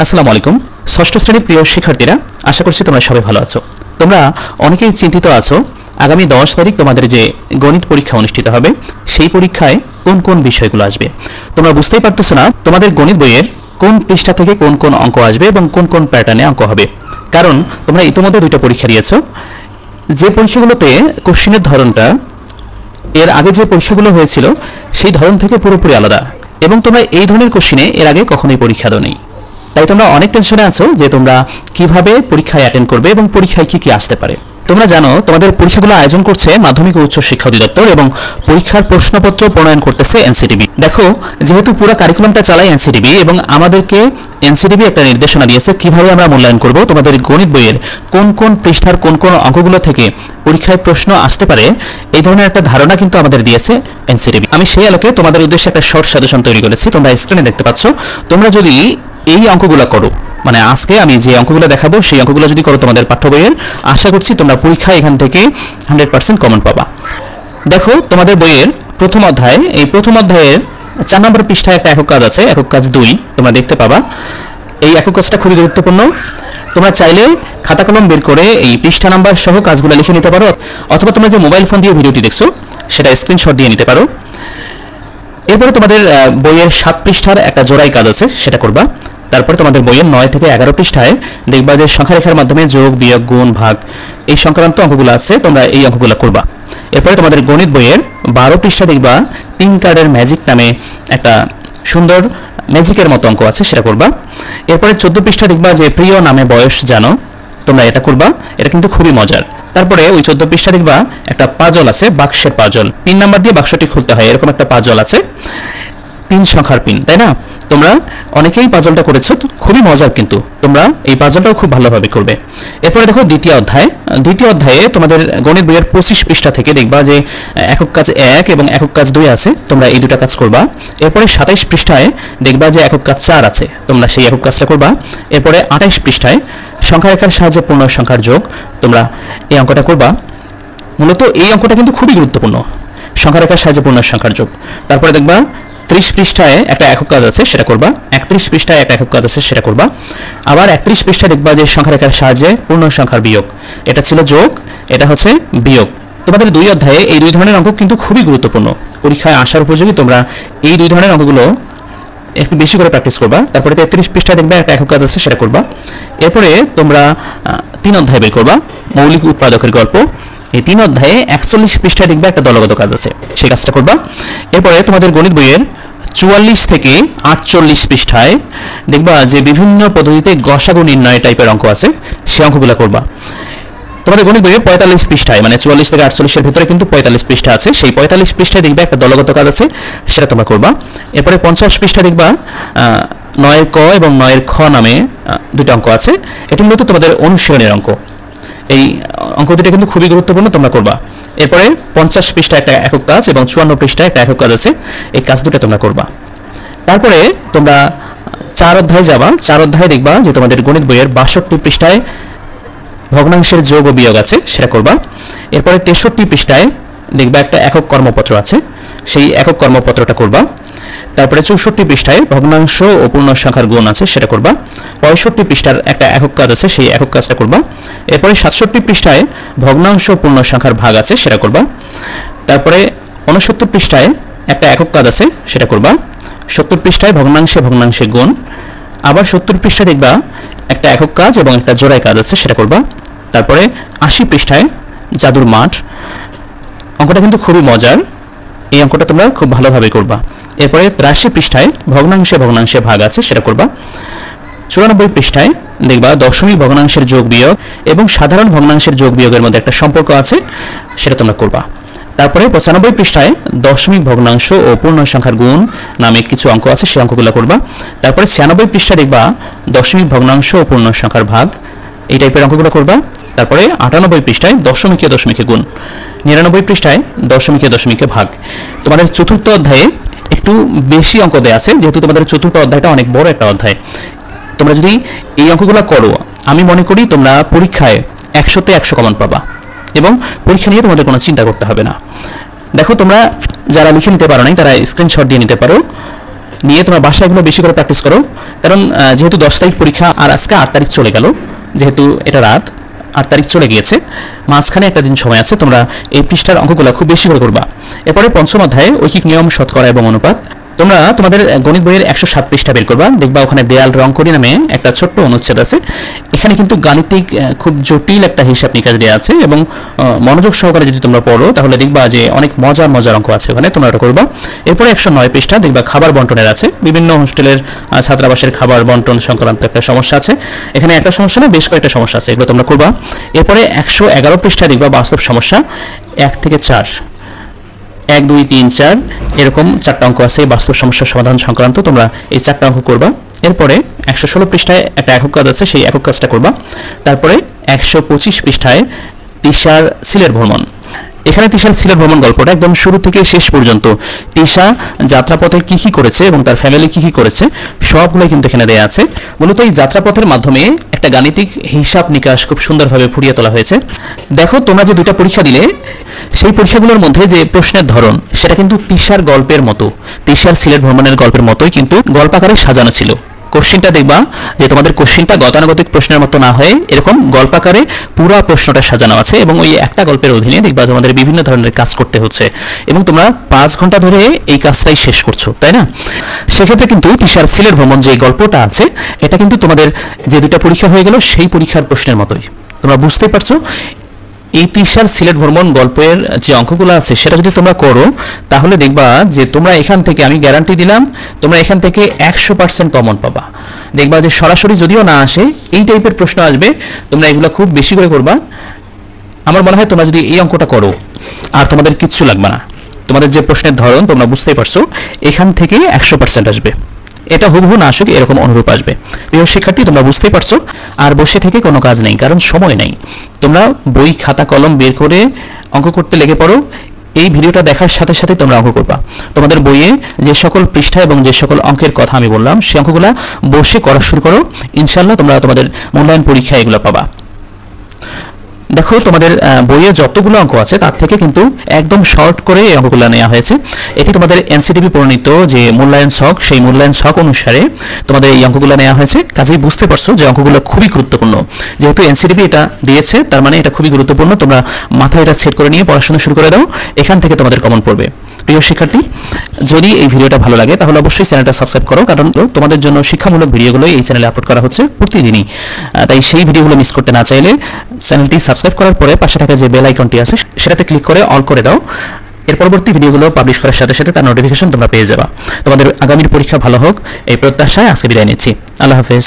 আসসালামু আলাইকুম। ষষ্ঠ শ্রেণীর প্রিয় শিক্ষার্থীরা, আশা করছি তোমরা সবাই ভালো আছো। তোমরা অনেকেই চিন্তিত আছো আগামী 10 তারিখ তোমাদের যে গণিত পরীক্ষা অনুষ্ঠিত হবে সেই পরীক্ষায় কোন কোন বিষয়গুলো আসবে। তোমরা বুঝতেই পারতেছো না তোমাদের গণিত বইয়ের কোন পৃষ্ঠা থেকে কোন কোন অঙ্ক আসবে এবং কোন কোন প্যাটার্নে অঙ্ক হবে। কারণ তোমরা ইতিমধ্যে দুটো পরীক্ষা দিয়েছো, যে পরীক্ষাগুলোতে কোশ্চেনের ধরনটা এর আগে যে পরীক্ষাগুলো হয়েছিল সেই ধরন থেকে পুরোপুরি আলাদা, এবং তোমরা এই ধরনের কোশ্চেনে এর আগে কখনোই পরীক্ষা দাওনি। তাই তোমরা অনেক টেনশনে আছো যে তোমরা কিভাবে পরীক্ষায় অ্যাটেন্ড করবে এবং পরীক্ষায় কি কি আসতে পারে। তোমরা জানো তোমাদের পরীক্ষাগুলো আয়োজন করছে মাধ্যমিক ও উচ্চ শিক্ষা অধিদপ্তর এবং পরীক্ষার প্রশ্নপত্র প্রণয়ন করতেছে এনসিটিবি। দেখো, যেহেতু পুরো কারিকুলামটা চালায় এনসিটিবি এবং আমাদেরকে এনসিটিবি একটা নির্দেশনা দিয়েছে কিভাবে আমরা মূল্যায়ন করব তোমাদের গণিত বইয়ের কোন কোন পৃষ্ঠার কোন কোন অঙ্কগুলো থেকে পরীক্ষায় প্রশ্ন আসতে পারে, এই ধরনের একটা ধারণা কিন্তু আমাদের দিয়েছে এনসিটিবি। আমি সেই আলোকে তোমাদের উদ্দেশ্যে একটা শর্ট সাজেশন তৈরি করেছি, তোমরা স্ক্রিনে দেখতে পাচ্ছ। তোমরা যদি এই অঙ্কগুলো করো, মানে আজকে আমি যে অঙ্কগুলো দেখাবো সেই অঙ্কগুলো যদি করো তোমাদের পাঠ্য বইয়ের, আশা করছি তোমরা পরীক্ষায় এখান থেকে 100% কমন পাবা। দেখো, তোমাদের বইয়ের প্রথম অধ্যায়, এই প্রথম অধ্যায়ের 4 নম্বর পৃষ্ঠায় একটা একক কাজ আছে, একক কাজ 2 তোমরা দেখতে পাবা। এই একক কাজটা খুবই গুরুত্বপূর্ণ। তোমরা চাইলে খাতা কলম বের করে এই পৃষ্ঠা নাম্বার সহ কাজগুলো লিখে নিতে পারো, অথবা তোমরা যে মোবাইল ফোন দিয়ে ভিডিওটি দেখছো সেটা স্ক্রিনশট দিয়ে নিতে পারো। এরপরে তোমাদের বইয়ের 7 পৃষ্ঠার একটা জোড়াই কাজ আছে, সেটা করবা। তারপরে তোমাদের বইয়ের 9 থেকে 11 পৃষ্ঠায় দেখবা যে সংখ্যা রেখার মাধ্যমে যোগ, বিয়োগ, গুণ, ভাগ এই সংক্রান্ত অঙ্কগুলো আছে, তোমরা এই অঙ্কগুলো করবা। এরপরে তোমাদের গণিত বইয়ের 12 পৃষ্ঠা দেখবা পিঙ্ক কার্ডের ম্যাজিক নামে একটা সুন্দর ম্যাজিকের মতো অঙ্ক আছে, সেটা করবা। এরপরে 14 পৃষ্ঠা দেখবা যে প্রিয় নামে বয়স জানো, তোমরা এটা করবা, এটা কিন্তু খুবই মজার। তারপরে ওই 14 পৃষ্ঠা দেখবা একটা পাজল আছে, বাক্সের পাজল, 3 নাম্বার দিয়ে বাক্সটি খুলতে হয়, এরকম একটা পাজল আছে, 3 সংখ্যার পিন, তাই না? তোমরা অনেকেই পাজলটা করেছো, খুবই মজার, কিন্তু তোমরা এই পাজলটাও খুব ভালোভাবে করবে। এরপরে দেখো দ্বিতীয় অধ্যায়ে তোমাদের গণিত বইয়ের 25 পৃষ্ঠা থেকে দেখবা যে একক কাজ 1 এবং একক কাজ 2 আছে, তোমরা এই দুটো কাজ করবা। এরপরে 27 পৃষ্ঠায় দেখবা যে একক কাজ 4 আছে, তোমরা সেই একক কাজটা করবা। এরপরে 28 পৃষ্ঠায় সংখ্যা রেখার সাহায্যে পূর্ণ সংখ্যার যোগ, তোমরা এই অঙ্কটা করবা। মূলত এই অঙ্কটা কিন্তু খুবই গুরুত্বপূর্ণ, সংখ্যা রেখার সাহায্যে পূর্ণ সংখ্যার যোগ। তারপরে দেখবা 30 পৃষ্ঠায় একটা একক কাজ আছে, সেটা করবা। 31 পৃষ্ঠায় একটা একক কাজ আছে, সেটা করবা। আবার 31 পৃষ্ঠায় দেখবা যে সংখ্যা রেখার সাহায্যে পূর্ণ সংখ্যার বিয়োগ, এটা ছিল যোগ, এটা হচ্ছে বিয়োগ। তোমাদের 2 অধ্যায়ে এই 2 ধরনের অঙ্ক কিন্তু খুবই গুরুত্বপূর্ণ, পরীক্ষায় আসার উপযোগী। তোমরা এই 2 ধরনের অঙ্কগুলো একটু বেশি করে প্র্যাকটিস করবা। তারপরে 33 পৃষ্ঠায় দেখবা একটা একক কাজ আছে, সেটা করবা। এরপরে তোমরা 3 অধ্যায় বের করবা, মৌলিক উৎপাদকের গল্প। এই 3 অধ্যায়ে 41 পৃষ্ঠায় দেখবা একটা দলগত কাজ আছে, সেই কাজটা করবা। এরপরে তোমাদের গণিত বইয়ের 44 থেকে 48 পৃষ্ঠায় দেখবা যে বিভিন্ন পদ্ধতিতে গসাগু নির্ণয় টাইপের অঙ্ক আছে, সেই অঙ্কগুলো করবা। তোমাদের গণিত বইয়ের 45 পৃষ্ঠায়, মানে 44 থেকে 48 এর ভিতরে কিন্তু 45 পৃষ্ঠা আছে, সেই 45 পৃষ্ঠায় দেখবা একটা দলগত কাজ আছে, সেটা তোমরা করবা। এরপরে 50 পৃষ্ঠা দেখবা 9 ক এবং 9 খ নামে 2টা অঙ্ক আছে, এটি মূলত তোমাদের অনুশীলনের অঙ্ক। এই অঙ্ক দুটো কিন্তু খুবই গুরুত্বপূর্ণ, তোমরা করবা। এরপরে 50 পৃষ্ঠায় একটা একক কাজ এবং 54 পৃষ্ঠায় একটা একক কাজ আছে, এই কাজ দুটো তোমরা করবা। তারপরে তোমরা 4 অধ্যায়ে যাবা। 4 অধ্যায়ে দেখবা যে তোমাদের গণিত বইয়ের 62 পৃষ্ঠায় ভগ্নাংশের যোগ ও বিয়োগ আছে, সেটা করবা। এরপরে 63 পৃষ্ঠায় দেখবা একটা একক কর্মপত্র আছে, সেই একক কর্মপত্রটা করবা। তারপরে 64 পৃষ্ঠায় ভগ্নাংশ ও পূর্ণ সংখ্যার গুণ আছে, সেটা করবা। 65 পৃষ্ঠার একটা একক কাজ আছে, সেই একক কাজটা করবা। এরপরে 67 পৃষ্ঠায় ভগ্নাংশ ও পূর্ণ সংখ্যার ভাগ আছে, সেটা করবা। তারপরে 69 পৃষ্ঠায় একটা একক কাজ আছে, সেটা করবা। 70 পৃষ্ঠায় ভগ্নাংশে গুণ। আবার 70 পৃষ্ঠায় দেখবা একটা একক কাজ এবং একটা জোড়াই কাজ আছে, সেটা করবা। তারপরে 80 পৃষ্ঠায় জাদুর মাঠ, অঙ্কটা কিন্তু খুবই মজার, এই অঙ্কটা তোমরা খুব ভালোভাবে করবা। এরপরে 83 পৃষ্ঠায় ভগ্নাংশে ভাগ আছে, সেটা করবা। 94 পৃষ্ঠায় দেখবা দশমিক ভগ্নাংশের যোগ বিয়োগ এবং সাধারণ ভগ্নাংশের যোগ বিয়োগের মধ্যে একটা সম্পর্ক আছে, সেটা তোমরা করবা। তারপরে 95 পৃষ্ঠায় দশমিক ভগ্নাংশ ও পূর্ণ সংখ্যার গুণ নামে কিছু অঙ্ক আছে, সেই অঙ্কগুলো করবা। তারপরে 96 পৃষ্ঠায় দেখবা দশমিক ভগ্নাংশ ও পূর্ণ সংখ্যার ভাগ, এই টাইপের অঙ্কগুলো করবা। তারপরে 98 পৃষ্ঠায় দশমিকে গুণ, 99 পৃষ্ঠায় দশমিকে ভাগ। তোমাদের 4র্থ অধ্যায়ে একটু বেশি অঙ্ক দেয়া আছে, যেহেতু তোমাদের 4র্থ অধ্যায়টা অনেক বড় একটা অধ্যায়। তোমরা যদি এই অঙ্কগুলো করো, আমি মনে করি তোমরা পরীক্ষায় 100তে 100 কমন পাবা এবং পরীক্ষা নিয়ে তোমাদের কোনো চিন্তা করতে হবে না। দেখো, তোমরা যারা লিখে নিতে পারো নাই তারা স্ক্রিনশট দিয়ে নিতে পারো নিয়ে তোমরা বাসায় এগুলো বেশি করে প্র্যাকটিস করো। কারণ যেহেতু 10 তারিখ পরীক্ষা আর আজকে 8 তারিখ চলে গেল, যেহেতু এটা রাত, 8 তারিখ চলে গিয়েছে, মাঝখানে একটা দিন সময় আছে, তোমরা এই পৃষ্ঠার অঙ্কগুলো খুব বেশি করে করবা। এরপরে পঞ্চম অধ্যায়ে ঐকিক নিয়ম, শতকরা এবং অনুপাত। তোমরা তোমাদের গণিত বইয়ের 107 পৃষ্ঠা বের করবা, দেখবা ওখানে দেয়াল রং করি নামে একটা ছোট্ট অনুচ্ছেদ আছে। এখানে কিন্তু গাণিতিক খুব জটিল একটা হিসাব নিকাশ দেওয়া আছে, এবং মনোযোগ সহকারে যদি তোমরা পড়ো তাহলে দেখবা যে অনেক মজার মজার অঙ্ক আছে ওখানে, তোমরা এটা করবা। এরপরে 109 পৃষ্ঠা দেখবা খাবার বন্টনের আছে, বিভিন্ন হোস্টেলের ছাত্রাবাসের খাবার বন্টন সংক্রান্ত একটা সমস্যা আছে। এখানে একটা সমস্যা না, বেশ কয়েকটা সমস্যা আছে, এগুলো তোমরা করবা। এরপরে 111 পৃষ্ঠা দেখবা বাস্তব সমস্যা 1 থেকে 4, 1 2 3 4 এরকম 4টা অঙ্ক আছে বাস্তব সমস্যার সমাধান সংক্রান্ত, তোমরা এই 4টা অঙ্ক করবা। এরপরে 116 পৃষ্ঠায় একটা একক কাজ আছে, সেই একক কাজটা করবা। তারপরে 125 পৃষ্ঠায় তিশার সিলেট ভ্রমণ। এখানে তিশার সিলেট ভ্রমণ গল্পটা একদম শুরু থেকে শেষ পর্যন্ত তিশা যাত্রাপথে কি কি করেছে এবং তার ফ্যামিলি কি কি করেছে সবগুলোই কিন্তু এখানে দেয়া আছে। মূলত এই যাত্রাপথের মাধ্যমে একটা গাণিতিক হিসাব নিকাশ খুব সুন্দরভাবে ফুটিয়ে তোলা হয়েছে। দেখো তোমরা যে দুইটা পরীক্ষা দিলে সেই পরীক্ষাগুলোর মধ্যে যে প্রশ্নের ধরন সেটা কিন্তু তিশার গল্পের মতো, তিশার সিলেট ভ্রমণের গল্পের মতোই কিন্তু গল্পাকারে সাজানো ছিল। কোশ্চেনটা দেখবা যে তোমাদের কোশ্চেনটা গতানুগতিক প্রশ্নের মতো না হয়ে এরকম গল্পাকারে পুরো প্রশ্নটা সাজানো আছে, এবং ওই একটা গল্পের অধীনে দেখবা তোমাদের বিভিন্ন ধরনের কাজ করতে হচ্ছে, এবং তোমরা 5 ঘন্টা ধরে এই কাজটাই শেষ করছো, তাই না? সেক্ষেত্রে কিন্তু তিশার সিলেট ভ্রমণ যে গল্পটা আছে এটা কিন্তু তোমাদের যে দুটো পরীক্ষা হয়ে গেল সেই পরীক্ষার প্রশ্নের মতোই। তোমরা বুঝতেই পারছো এই তিশার সিলেট ভ্রমণ গল্পের যে অঙ্কগুলো আছে সেটা যদি তোমরা করো তাহলে দেখবা যে তোমরা এখান থেকে, আমি গ্যারান্টি দিলাম, তোমরা এখান থেকে 100% কমন পাবা। দেখবা যে সরাসরি যদিও না আসে এই টাইপের প্রশ্ন আসবে, তোমরা এগুলো খুব বেশি করে করবা। আমার মনে হয় তোমরা যদি এই অঙ্কটা করো আর তোমাদের কিচ্ছু লাগবে না, তোমাদের যে প্রশ্নের ধরন তোমরা বুঝতেই পারছো, এখান থেকে 100% আসবে। এটা হুবহু না আসুক এরকম অনুরূপ আসবে। প্রিয় শিক্ষার্থী, তোমরা বুঝতেই পারছো আর বসে থেকে কোনো কাজ নেই, কারণ সময় নেই। তোমরা বই খাতা কলম বের করে অঙ্ক করতে লেগে পড়ো। এই ভিডিওটা দেখার সাথে সাথে তোমরা অঙ্ক করবা। তোমাদের বইয়ে যে সকল পৃষ্ঠা এবং যে সকল অঙ্কের কথা আমি বললাম সেই অঙ্কগুলো বসে করা শুরু করো, ইনশাআল্লাহ তোমরা তোমাদের মূল্যায়ন পরীক্ষায় এগুলো পাবা। দেখো তোমাদের বইয়ে যতগুলো অঙ্ক আছে তার থেকে কিন্তু একদম শর্ট করে এই অঙ্কগুলো নেওয়া হয়েছে। এটি তোমাদের এনসিটিভি প্রণীত যে মূল্যায়ন ছক, সেই মূল্যায়ন ছক অনুসারে তোমাদের এই অঙ্কগুলো নেওয়া হয়েছে। কাজেই বুঝতে পারছো যে অঙ্কগুলো খুবই গুরুত্বপূর্ণ। যেহেতু এনসিটিভি এটা দিয়েছে তার মানে এটা খুবই গুরুত্বপূর্ণ। তোমরা মাথায় এটা সেট করে নিয়ে পড়াশোনা শুরু করে দাও, এখান থেকে তোমাদের কমন পড়বে। প্রিয় শিক্ষার্থী, যদি এই ভিডিওটা ভালো লাগে তাহলে অবশ্যই চ্যানেলটা সাবস্ক্রাইব করো, কারণ তোমাদের জন্য শিক্ষামূলক ভিডিওগুলো এই চ্যানেলে আপলোড করা হচ্ছে প্রতিদিনই। তাই সেই ভিডিওগুলো মিস করতে না চাইলে চ্যানেলটি সাবস্ক্রাইব করার পরে পাশে থাকা যে বেল আইকনটি আছে সেটাতে ক্লিক করে অল করে দাও। এর পরবর্তী ভিডিওগুলো পাবলিশ করার সাথে সাথে তার নোটিফিকেশন তোমরা পেয়ে যাবা। তোমাদের আগামীর পরীক্ষা ভালো হোক এই প্রত্যাশায় আজকে বিদায় নিচ্ছি। আল্লাহ হাফেজ।